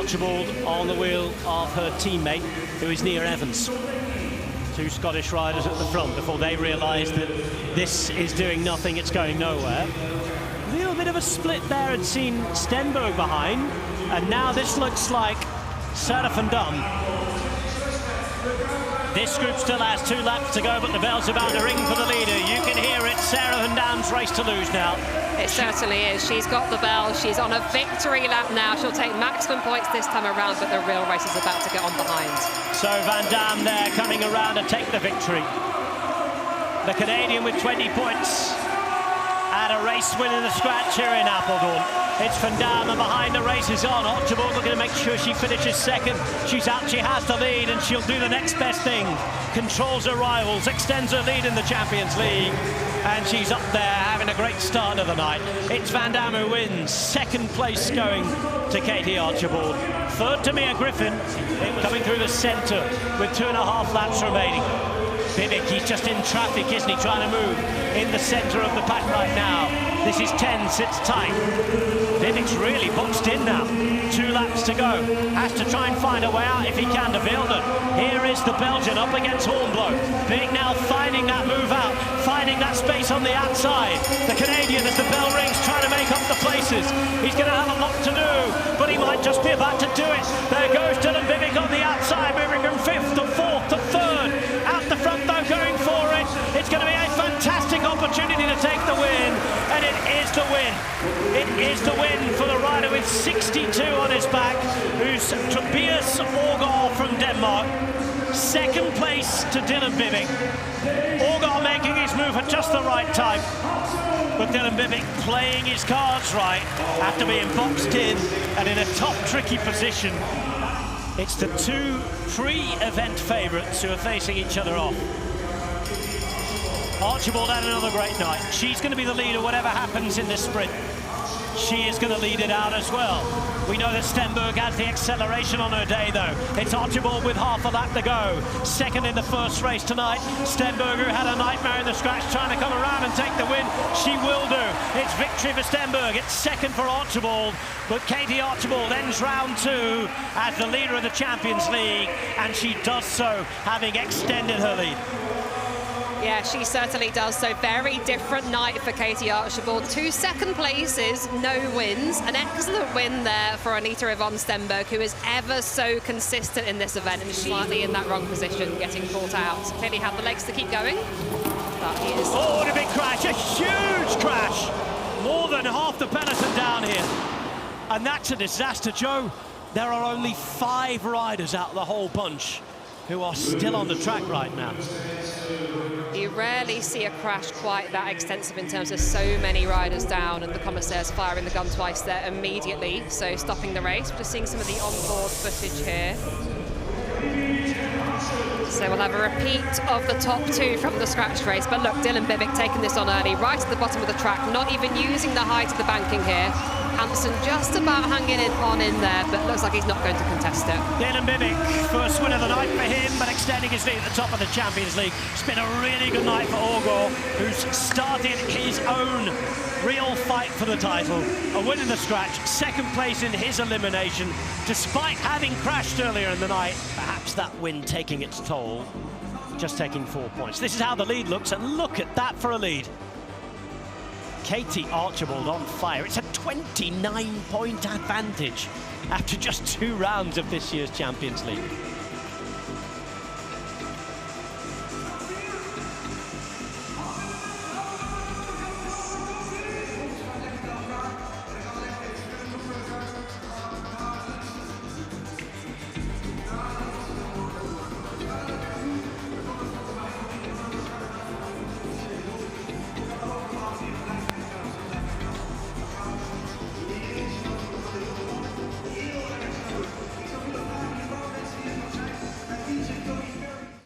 Archibald on the wheel of her teammate, who is Nia Evans. Two Scottish riders at the front before they realise that this is doing nothing, it's going nowhere. A little bit of a split there, had seen Stenberg behind, and now this looks like Sarah van Dam. This group still has 2 laps to go, but the bell's about to ring for the leader. You can hear it, Sarah van Dam's race to lose now. It certainly is. She's got the bell. She's on a victory lap now. She'll take maximum points this time around, but the real race is about to get on behind. So Van Dam there coming around to take the victory. The Canadian with 20 points. And a race win in the scratch here in Apeldoorn. It's Van Dam, and behind the race is on. Archibald looking to make sure she finishes second. She's out, she has the lead, and she'll do the next best thing. Controls her rivals, extends her lead in the Champions League. And she's up there having a great start of the night. It's Van Dam who wins. Second place going to Katie Archibald. Third to Mia Griffin, coming through the centre with 2.5 laps remaining. Bibic, he's just in traffic, isn't he, trying to move in the centre of the pack right now. This is tense, it's tight. Bibic's really boxed in now. 2 laps to go. Has to try and find a way out if he can to Vilden. Here is the Belgian up against Hornblow. Bibic now finding that move out, finding that space on the outside. The Canadian, as the bell rings, trying to make up the places. He's going to have a lot to do, but he might just be about to do it. There goes Dylan Bibic on the outside, moving from 5th to 4th to 3rd. Out the front though, going for it. It's going to be a fantastic opportunity to take the win, and it is the win. It is the win for the rider with 62 on his back, who's Tobias Aagaard from Denmark. Second place to Dylan Bibic. Aagaard making his move at just the right time, but Dylan Bibic playing his cards right after being boxed in and in a tough, tricky position. It's the 2 pre-event favourites who are facing each other off. Archibald had another great night. She's going to be the leader whatever happens in this sprint. She is going to lead it out as well. We know that Stenberg has the acceleration on her day, though. It's Archibald with half a lap to go. Second in the first race tonight. Stenberg, who had a nightmare in the scratch, trying to come around and take the win. She will do. It's victory for Stenberg. It's second for Archibald. But Katie Archibald ends round 2 as the leader of the Champions League, and she does so having extended her lead. Yeah, she certainly does. So very different night for Katie Archibald. 2 second places, no wins. An excellent win there for Anita Yvonne Stenberg, who is ever so consistent in this event, and slightly in that wrong position, getting caught out. Clearly have the legs to keep going, but he is... Oh, what a big crash, a huge crash. More than half the peloton down here. And that's a disaster, Joe. There are only 5 riders out of the whole bunch who are still on the track right now. You rarely see a crash quite that extensive in terms of so many riders down, and the commissaires firing the gun twice there immediately, so stopping the race. We're just seeing some of the onboard footage here. So we'll have a repeat of the top 2 from the scratch race. But look, Dylan Bibic taking this on early, right at the bottom of the track, not even using the height of the banking here. Hampson just about hanging in there, but looks like he's not going to contest it. Dylan Bibic, first win of the night for him, but extending his lead at the top of the Champions League. It's been a really good night for Aagaard, who's started his own real fight for the title. A win in the scratch, second place in his elimination, despite having crashed earlier in the night. Perhaps that win taking its toll, just taking 4 points. This is how the lead looks, and look at that for a lead. Katie Archibald on fire. It's a 29-point advantage after just 2 rounds of this year's Champions League.